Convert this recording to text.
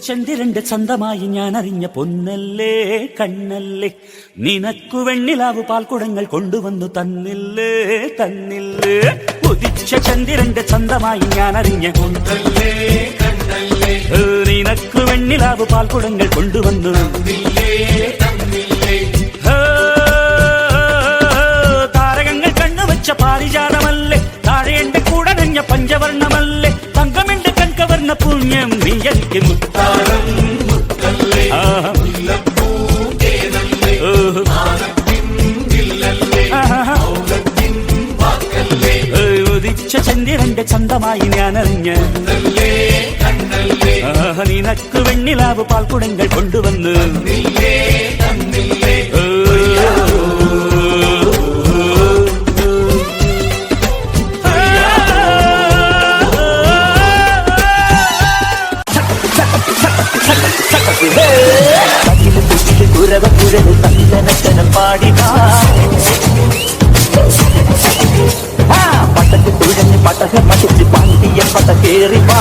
ചന്ദ്രന്റെ ചന്തമായി ഞാൻ അറിഞ്ഞ പൊന്നല്ലേ കണ്ണല്ലേ, നിനക്കു വെണ്ണിലാവു പാൽക്കുടങ്ങൾ കൊണ്ടുവന്നു തന്നില്ലേ തന്നില്ലേ. ഉദിച്ച ചന്ദ്രന്റെ ചന്തമായി ഞാൻ അറിഞ്ഞ പൊന്നല്ലേ കണ്ണല്ലേ, നിനക്കു വെണ്ണിലാവു പാൽക്കുടങ്ങൾ കൊണ്ടുവന്നു തന്നില്ലേ തന്നില്ലേ. താരകങ്ങൾ കണ്ണുവച്ച പാരിജാതമല്ലേ, താഴെ എന്റെ കൂടനഞ്ഞ പഞ്ചവർണ്ണമല്ലേ, തങ്കമെന്റെ കൺകവർണ്ണ പുണ്യം നീ എനിക്ക് മുത്താരം മുത്തല്ലേ, ഉദിച്ച ചന്ദ്രന്റെ ചന്തമായി ഞാൻ അറിഞ്ഞ നിനക്ക് വെണ്ണിലാവ് പാൽക്കുടങ്ങൾ കൊണ്ടുവന്ന് കുരവക്കുഴൽ നല്ലനച്ചനം പാടിനാ, പട്ടക്ക് തുഴഞ്ഞ് പട്ടക മടിച്ച് പാണ്ടിയ പട്ട കേറിവാ.